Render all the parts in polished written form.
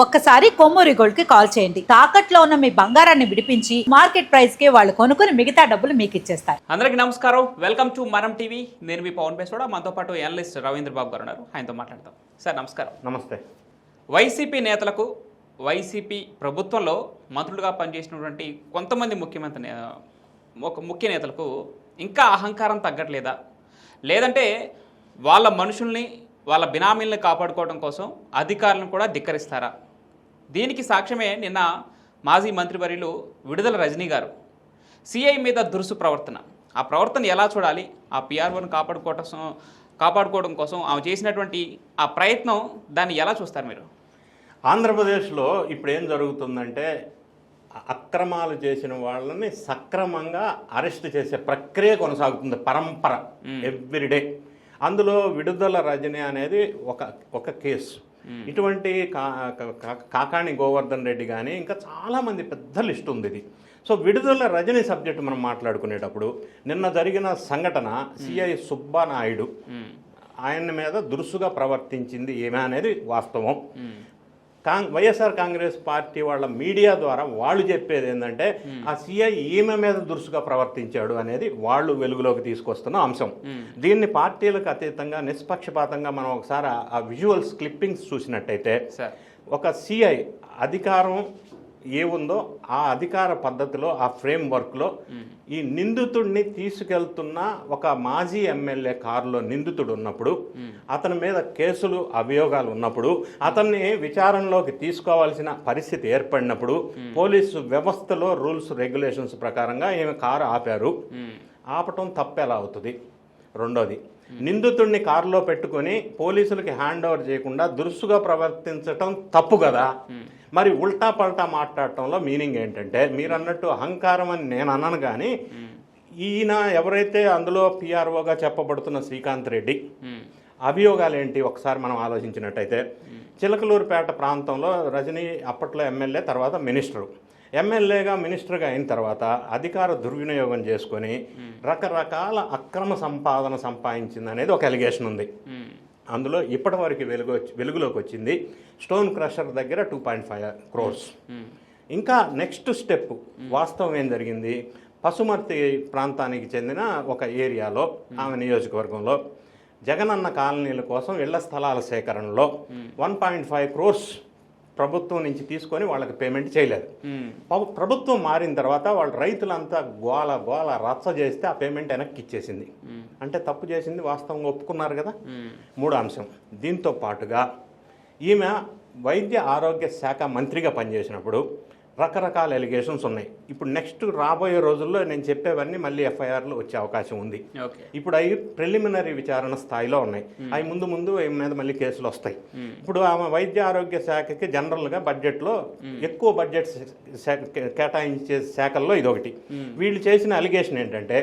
ఒక్కసారి కొమ్మూరి గోల్డ్ కి కాల్ చేయండి. తాకట్లో ఉన్న మీ బంగారాన్ని విడిపించి మార్కెట్ ప్రైస్ కి వాళ్ళు కొనుక్కుని మిగతా డబ్బులు మీకు ఇచ్చేస్తారు. అందరికీ నమస్కారం. వెల్కమ్ టు మనం టీవీ. నేను మీ పవన్ బేస్వాడ. మనతో పాటు అనలిస్ట్ రవీంద్ర బాబు గారు ఉన్నారు. ఆయనతో మాట్లాడతాం. సార్ నమస్కారం. నమస్తే. వైసీపీ నేతలకు, వైసీపీ ప్రభుత్వంలో మంత్రులుగా పనిచేసినటువంటి కొంతమంది ముఖ్య నేతలకు ఇంకా అహంకారం తగ్గట్లేదా, లేదంటే వాళ్ళ మనుషుల్ని, వాళ్ళ బినామీల్ని కాపాడుకోవడం కోసం అధికారులను కూడా ధిక్కరిస్తారా? దీనికి సాక్ష్యమే నిన్న మాజీ మంత్రివర్యులు విడుదల రజనీ గారు సిఐ మీద దురుసు ప్రవర్తన. ఆ ప్రవర్తన ఎలా చూడాలి? ఆ పిఆర్ఓను కాపాడుకోవడం కోసం ఆమె చేసినటువంటి ఆ ప్రయత్నం, దాన్ని ఎలా చూస్తారు మీరు? ఆంధ్రప్రదేశ్లో ఇప్పుడు ఏం జరుగుతుందంటే, అక్రమాలు చేసిన వాళ్ళని సక్రమంగా అరెస్ట్ చేసే ప్రక్రియ కొనసాగుతుంది, పరంపర ఎవ్రీడే. అందులో విడుదల రజని అనేది ఒక కేసు. ఇటువంటి కాకాణి గోవర్ధన్ రెడ్డి కానీ ఇంకా చాలామంది పెద్ద లిస్ట్ ఉంది ఇది. సో విడుదల రజని సబ్జెక్టు మనం మాట్లాడుకునేటప్పుడు నిన్న జరిగిన సంఘటన, సిఐ సుబ్బానాయుడు ఆయన మీద దురుసుగా ప్రవర్తించింది ఏమే అనేది వాస్తవం. వైఎస్ఆర్ కాంగ్రెస్ పార్టీ వాళ్ళ మీడియా ద్వారా వాళ్ళు చెప్పేది ఏంటంటే, ఆ సిఐ ఈమె మీద దురుసుగా ప్రవర్తించాడు అనేది వాళ్ళు వెలుగులోకి తీసుకొస్తున్న అంశం. దీన్ని పార్టీలకు అతీతంగా నిష్పక్షపాతంగా మనం ఒకసారి ఆ విజువల్స్ క్లిప్పింగ్స్ చూసినట్టయితే, ఒక సిఐ అధికారం ఏముందో ఆ అధికార పద్ధతిలో, ఆ ఫ్రేమ్ వర్క్లో ఈ నిందితుడిని తీసుకెళ్తున్న ఒక మాజీ ఎమ్మెల్యే కారులో నిందితుడు ఉన్నప్పుడు, అతని మీద కేసులు, అభియోగాలు ఉన్నప్పుడు, అతన్ని విచారణలోకి తీసుకోవాల్సిన పరిస్థితి ఏర్పడినప్పుడు పోలీసు వ్యవస్థలో రూల్స్ రెగ్యులేషన్స్ ప్రకారంగా ఈమె కారు ఆపారు. ఆపటం తప్పెలా అవుతుంది? రెండోది, నిందితుడిని కారులో పెట్టుకొని పోలీసులకి హ్యాండ్ ఓవర్ చేయకుండా దురుసుగా ప్రవర్తించటం తప్పు కదా. మరి ఉల్టా పల్టా మాట్లాడటంలో మీనింగ్ ఏంటంటే, మీరు అన్నట్టు అహంకారం అని నేను అన్నాను, కానీ ఈయన ఎవరైతే అందులో పిఆర్ఓగా చెప్పబడుతున్న శ్రీకాంత్ రెడ్డి అభియోగాలు ఏంటి ఒకసారి మనం ఆలోచించినట్టయితే, చిలకలూరుపేట ప్రాంతంలో రజనీ అప్పట్లో ఎమ్మెల్యే, తర్వాత మినిస్టరు. ఎమ్మెల్యేగా, మినిస్టర్గా అయిన తర్వాత అధికార దుర్వినియోగం చేసుకొని రకరకాల అక్రమ సంపాదన సంపాదించింది అనేది ఒక అలిగేషన్ ఉంది. అందులో ఇప్పటివరకు వెలుగులోకి వచ్చింది స్టోన్ క్రషర్ దగ్గర 2.5 crores. ఇంకా నెక్స్ట్ స్టెప్ వాస్తవం ఏం జరిగింది, పసుమర్తి ప్రాంతానికి చెందిన ఒక ఏరియాలో, ఆమె నియోజకవర్గంలో జగనన్న కాలనీల కోసం ఇళ్ల స్థలాల సేకరణలో 1.5 crores ప్రభుత్వం నుంచి తీసుకొని వాళ్ళకి పేమెంట్ చేయలేదు. ప్రభుత్వం మారిన తర్వాత వాళ్ళ రైతులంతా గోల రచ్చ చేస్తే ఆ పేమెంట్ వెనక్కి ఇచ్చేసింది. అంటే తప్పు చేసింది వాస్తవంగా ఒప్పుకున్నారు కదా. మూడో అంశం, దీంతో పాటుగా ఈమె వైద్య ఆరోగ్య శాఖ మంత్రిగా పనిచేసినప్పుడు రకరకాల ఎలిగేషన్స్ ఉన్నాయి. ఇప్పుడు నెక్స్ట్ రాబోయే రోజుల్లో నేను చెప్పేవన్నీ మళ్ళీ ఎఫ్ఐఆర్లు వచ్చే అవకాశం ఉంది. ఇప్పుడు అవి ప్రిలిమినరీ విచారణ స్థాయిలో ఉన్నాయి. అవి ముందు అవి మీద మళ్ళీ కేసులు వస్తాయి. ఇప్పుడు ఆమె వైద్య ఆరోగ్య శాఖకి జనరల్గా బడ్జెట్లో ఎక్కువ బడ్జెట్ కేటాయించే శాఖల్లో ఇదొకటి. వీళ్ళు చేసిన అలిగేషన్ ఏంటంటే,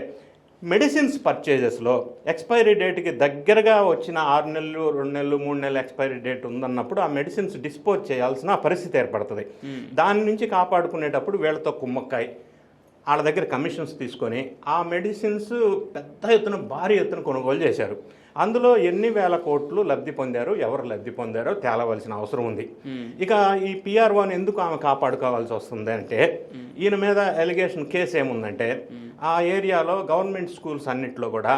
మెడిసిన్స్ పర్చేజెస్లో ఎక్స్పైరీ డేట్కి దగ్గరగా వచ్చిన 6 నెలలు, 2 నెలలు, 3 నెలలు ఎక్స్పైరీ డేట్ ఉందన్నప్పుడు ఆ మెడిసిన్స్ డిస్పోజ్ చేయాల్సిన పరిస్థితి ఏర్పడుతుంది. దాని నుంచి కాపాడుకునేటప్పుడు వీళ్ళతో కుమ్మక్కాయి వాళ్ళ దగ్గర కమిషన్స్ తీసుకొని ఆ మెడిసిన్స్ పెద్ద ఎత్తున, భారీ ఎత్తున కొనుగోలు చేశారు. అందులో ఎన్ని వేల కోట్లు లబ్ధి పొందారు, ఎవరు లబ్ధి పొందారో తేలవలసిన అవసరం ఉంది. ఇక ఈ పిఆర్ఓని ఎందుకు ఆమె కాపాడుకోవాల్సి వస్తుంది అంటే, ఈయన మీద ఎలిగేషన్ కేసు ఏముందంటే, ఆ ఏరియాలో గవర్నమెంట్ స్కూల్స్ అన్నింటిలో కూడా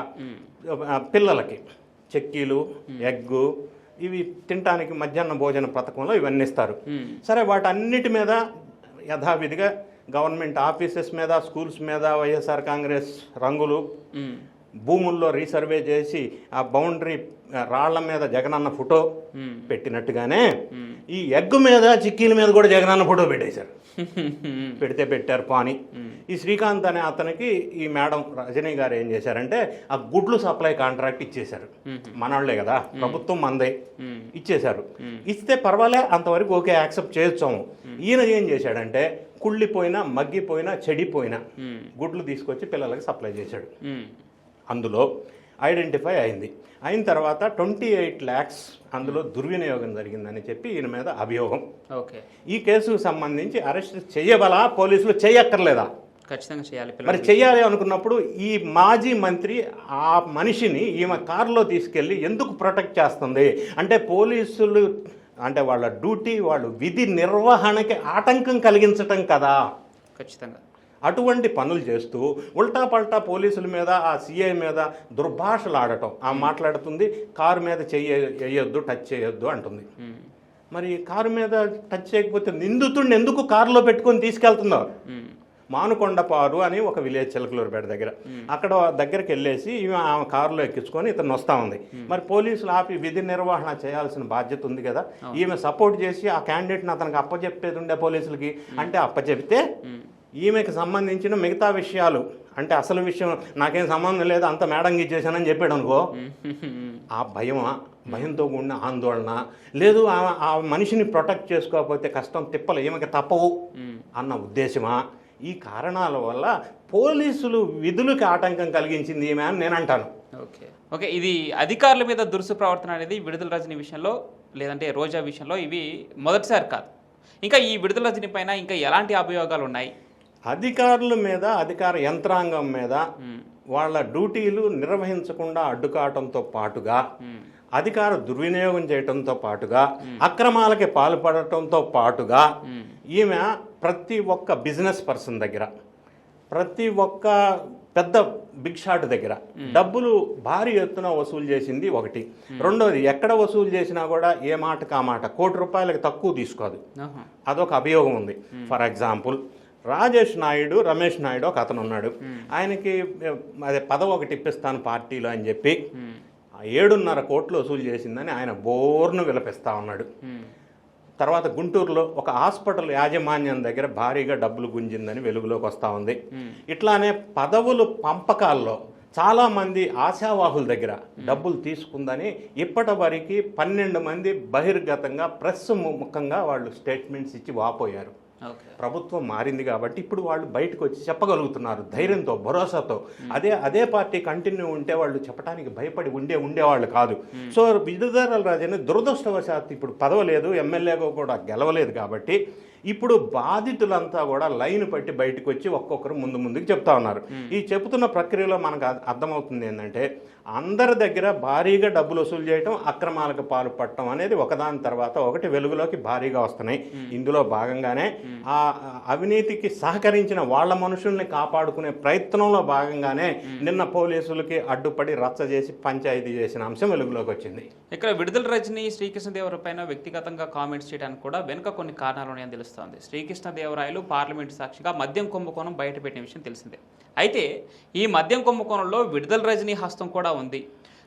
పిల్లలకి చెక్కీలు, ఎగ్గు ఇవి తినడానికి మధ్యాహ్న భోజన పథకంలో ఇవన్నీ ఇస్తారు. సరే, వాటన్నిటి మీద యథావిధిగా గవర్నమెంట్ ఆఫీసెస్ మీద, స్కూల్స్ మీద వైఎస్ఆర్ కాంగ్రెస్ రంగులు, భూముల్లో రీసర్వే చేసి ఆ బౌండరీ రాళ్ల మీద జగనన్న ఫోటో పెట్టినట్టుగానే ఈ ఎగ్ మీద, చిక్కీల మీద కూడా జగనన్న ఫోటో పెట్టేశారు. పెట్టారు పాని. ఈ శ్రీకాంత్ అనే అతనికి ఈ మేడం రజనీ గారు ఏం చేశారంటే, ఆ గుడ్లు సప్లై కాంట్రాక్ట్ ఇచ్చేశారు. మనవాళ్లే కదా, ప్రభుత్వం మందే, ఇచ్చేశారు. ఇస్తే పర్వాలే, అంతవరకు ఓకే, యాక్సెప్ట్ చేయొచ్చాము. ఈయన ఏం చేశాడంటే, కుళ్ళిపోయినా, మగ్గిపోయినా, చెడిపోయినా గుడ్లు తీసుకొచ్చి పిల్లలకి సప్లై చేశాడు. అందులో ఐడెంటిఫై అయిన తర్వాత 28 lakhs అందులో దుర్వినియోగం జరిగిందని చెప్పి ఈయన మీద అభియోగం. ఈ కేసుకు సంబంధించి అరెస్ట్ చేయబలా, పోలీసులు చేయక్కర్లేదా? ఖచ్చితంగా చేయాలి. మరి చేయాలి అనుకున్నప్పుడు ఈ మాజీ మంత్రి ఆ మనిషిని ఈమె కారులో తీసుకెళ్ళి ఎందుకు ప్రొటెక్ట్ చేస్తుంది అంటే, పోలీసులు అంటే వాళ్ళ డ్యూటీ, వాళ్ళు విధి నిర్వహణకి ఆటంకం కలిగించటం కదా. ఖచ్చితంగా అటువంటి పనులు చేస్తూ ఉల్టా పల్టా పోలీసుల మీద, ఆ సిఐ మీద దుర్భాషలు ఆడటం. ఆ మాట్లాడుతుంది, కారు మీద వేయొద్దు, టచ్ చేయొద్దు అంటుంది. మరి కారు మీద టచ్ చేయకపోతే నిందితుడిని ఎందుకు కారులో పెట్టుకొని తీసుకెళ్తుందో? మానుకొండపారు అని ఒక విలేజ్ చిలకలూరుపేట దగ్గర, అక్కడ దగ్గరికి వెళ్ళేసి ఆమె కారులో ఎక్కించుకొని ఇతను వస్తూ ఉంది. మరి పోలీసులు ఆపి విధి నిర్వహణ చేయాల్సిన బాధ్యత ఉంది కదా. ఈమె సపోర్ట్ చేసి ఆ క్యాండిడేట్ని అతనికి అప్పచెప్పేది ఉండే పోలీసులకి. అంటే అప్పచెప్తే ఈమెకి సంబంధించిన మిగతా విషయాలు, అంటే అసలు విషయం నాకేం సంబంధం లేదు, అంత మేడంగా ఇచ్చేసానని చెప్పాడు అనుకో, ఆ భయంతో కూడిన ఆందోళన లేదు, ఆ మనిషిని ప్రొటెక్ట్ చేసుకోకపోతే కష్టం తిప్పలు ఈమెకి తప్పవు అన్న ఉద్దేశమా? ఈ కారణాల వల్ల పోలీసులు విధులకు ఆటంకం కలిగించింది ఈమె అని నేను అంటాను. ఓకే, ఇది అధికారుల మీద దురుసు ప్రవర్తన అనేది విడుదల రజని విషయంలో, లేదంటే రోజా విషయంలో ఇవి మొదటిసారి కాదు. ఇంకా ఈ విడుదల రజని పైన ఇంకా ఎలాంటి అభియోగాలు ఉన్నాయి? అధికారుల మీద, అధికార యంత్రాంగం మీద వాళ్ళ డ్యూటీలు నిర్వహించకుండా అడ్డుకావటంతో పాటుగా, అధికార దుర్వినియోగం చేయటంతో పాటుగా, అక్రమాలకి పాల్పడటంతో పాటుగా ఈమె ప్రతి ఒక్క బిజినెస్ పర్సన్ దగ్గర, ప్రతి ఒక్క పెద్ద బిగ్ షాట్ దగ్గర డబ్బులు భారీ ఎత్తున వసూలు చేసింది ఒకటి. రెండోది, ఎక్కడ వసూలు చేసినా కూడా ఏ మాటకు ఆ మాట, ₹1 తక్కువ తీసుకోదు. అదొక అభియోగం ఉంది. ఫర్ ఎగ్జాంపుల్, రాజేష్ నాయుడు, రమేష్ నాయుడు ఒక అతను ఉన్నాడు. ఆయనకి అదే పదవి ఒకటి ఇప్పిస్తాను పార్టీలో అని చెప్పి 7.5 కోట్లు వసూలు చేసిందని ఆయన బోర్ను విలపిస్తా ఉన్నాడు. తర్వాత గుంటూరులో ఒక హాస్పిటల్ యాజమాన్యం దగ్గర భారీగా డబ్బులు గుంజిందని వెలుగులోకి వస్తూ ఉంది. ఇట్లానే పదవులు పంపకాల్లో చాలామంది ఆశావాహుల దగ్గర డబ్బులు తీసుకుందని ఇప్పటి వరకు 12 మంది బహిర్గతంగా ప్రెస్ ముఖంగా వాళ్ళు స్టేట్మెంట్స్ ఇచ్చి వాపోయారు. ప్రభుత్వం మారింది కాబట్టి ఇప్పుడు వాళ్ళు బయటకు వచ్చి చెప్పగలుగుతున్నారు ధైర్యంతో, భరోసాతో. అదే పార్టీ కంటిన్యూ ఉంటే వాళ్ళు చెప్పడానికి భయపడి ఉండేవాళ్ళు కాదు. సో విడుదల రజని దురదృష్టవశాత్తు ఇప్పుడు పదవి లేదు, ఎమ్మెల్యేగా కూడా గెలవలేదు కాబట్టి ఇప్పుడు బాధితులంతా కూడా లైన్ పట్టి బయటకు వచ్చి ఒక్కొక్కరు ముందుకు చెప్తా ఉన్నారు. ఈ చెబుతున్న ప్రక్రియలో మనకు అర్థమవుతుంది ఏంటంటే, అందరి దగ్గర భారీగా డబ్బులు వసూలు చేయటం, అక్రమాలకు పాల్పడటం అనేది ఒకదాని తర్వాత ఒకటి వెలుగులోకి భారీగా వస్తున్నాయి. ఇందులో భాగంగానే ఆ అవినీతికి సహకరించిన వాళ్ళ మనుషుల్ని కాపాడుకునే ప్రయత్నంలో భాగంగానే నిన్న పోలీసులకి అడ్డుపడి రచ్చ చేసి పంచాయతీ చేసిన అంశం వెలుగులోకి వచ్చింది. ఇక్కడ విడుదల రజని శ్రీకృష్ణదేవరాయ పైన వ్యక్తిగతంగా కామెంట్స్ చేయడానికి కూడా వెనుక కొన్ని కారణాలు ఉన్నాయని తెలుస్తుంది. శ్రీకృష్ణదేవరాయలు పార్లమెంటు సాక్షిగా మద్యం కుంభకోణం బయటపెట్టిన విషయం తెలిసిందే. అయితే ఈ మద్యం కుంభకోణంలో విడుదల రజని హస్తం కూడా ఉంది.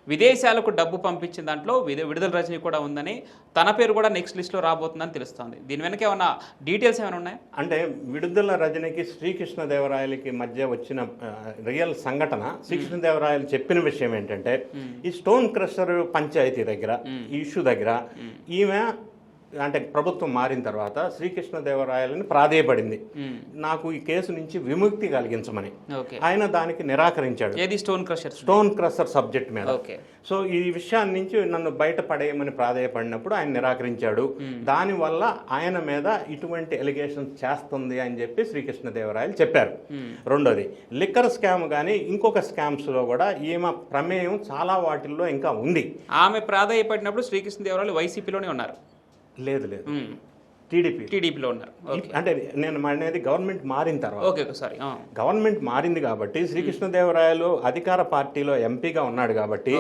విదేశాలకు డబ్బు పంపించిన దాంట్లో విడుదల రజని కూడా ఉందని, తన పేరు కూడా నెక్స్ట్ లిస్ట్లో రాబోతుందని తెలుస్తుంది. దీని వెనక ఏమైనా డీటెయిల్స్ ఏమైనా ఉన్నాయా? అంటే విడుదల రజనికి శ్రీకృష్ణదేవరాయలకి మధ్య వచ్చిన రియల్ సంఘటన, శ్రీకృష్ణదేవరాయలు చెప్పిన విషయం ఏంటంటే, ఈ స్టోన్ క్రషర్ పంచాయతీ దగ్గర, ఈ ఇష్యూ దగ్గర ఈమె అంటే ప్రభుత్వం మారిన తర్వాత శ్రీకృష్ణదేవరాయలని ప్రాధేయపడింది, నాకు ఈ కేసు నుంచి విముక్తి కలిగించమని. ఆయన దానికి నిరాకరించాడు. స్టోన్ క్రషర్ సబ్జెక్ట్ మీద. సో ఈ విషయాన్ని నుంచి నన్ను బయట పడేయమని ప్రాధేయపడినప్పుడు ఆయన నిరాకరించాడు. దానివల్ల ఆయన మీద ఇటువంటి ఎలిగేషన్స్ చేస్తుంది అని చెప్పి శ్రీకృష్ణదేవరాయలు చెప్పారు. రెండోది, లిక్కర్ స్కామ్ కానీ ఇంకొక స్కామ్స్లో కూడా ఈమె ప్రమేయం చాలా వాటిల్లో ఇంకా ఉంది. ఆమె ప్రాధేయపడినప్పుడు శ్రీకృష్ణదేవరాయలు వైసీపీలోనే ఉన్నారు. లేదు, టీడీపీలో ఉన్నారు. అంటే నేను అనేది గవర్నమెంట్ మారిన తర్వాత. గవర్నమెంట్ మారింది కాబట్టి శ్రీకృష్ణదేవరాయలు అధికార పార్టీలో ఎంపీగా ఉన్నాడు కాబట్టి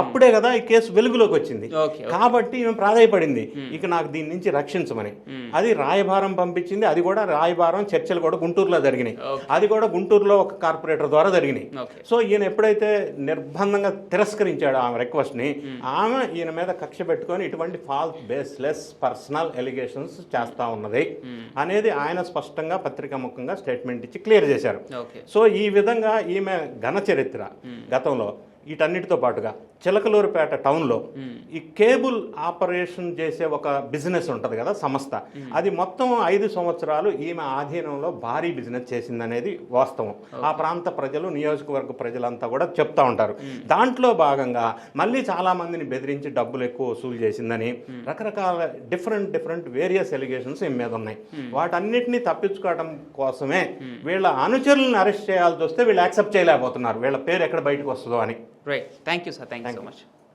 అప్పుడే కదా ఈ కేసు వెలుగులోకి వచ్చింది. కాబట్టి ఈమె ప్రాధాయపడింది ఇక నాకు దీని నుంచి రక్షించమని. అది రాయబారం పంపించింది. అది కూడా రాయబారం చర్చలు కూడా గుంటూరులో జరిగినాయి. అది కూడా గుంటూరులో ఒక కార్పొరేటర్ ద్వారా జరిగినాయి. సో ఈయన ఎప్పుడైతే నిర్బంధంగా తిరస్కరించాడు ఆమె రిక్వెస్ట్ ని, ఆమె ఈయన మీద కక్ష పెట్టుకొని ఇటువంటి ఫాల్స్ బేస్లెస్ పర్సనల్ ఎలిగేషన్స్ చేస్తా ఉన్నది అనేది ఆయన స్పష్టంగా పత్రికాముఖంగా స్టేట్మెంట్ ఇచ్చి క్లియర్ చేశారు. సో ఈ విధంగా ఈమె ఘన చరిత్ర గతంలో వీటన్నిటితో పాటుగా చిలకలూరుపేట టౌన్లో ఈ కేబుల్ ఆపరేషన్ చేసే ఒక బిజినెస్ ఉంటుంది కదా, సంస్థ, అది మొత్తం 5 సంవత్సరాలు ఈమె ఆధీనంలో భారీ బిజినెస్ చేసిందనేది వాస్తవం. ఆ ప్రాంత ప్రజలు, నియోజకవర్గ ప్రజలంతా కూడా చెప్తా ఉంటారు. దాంట్లో భాగంగా మళ్ళీ చాలా మందిని బెదిరించి డబ్బులు ఎక్కువ వసూలు చేసిందని రకరకాల డిఫరెంట్ వేరియస్ ఎలిగేషన్స్ ఈమె మీద ఉన్నాయి. వాటన్నిటిని తప్పించుకోవడం కోసమే వీళ్ళ అనుచరులను అరెస్ట్ చేయాల్సి వస్తే వీళ్ళు యాక్సెప్ట్ చేయలేకపోతున్నారు, వీళ్ళ పేరు ఎక్కడ బయటకు వస్తుందో అని. Right, thank you sir, thank you so much.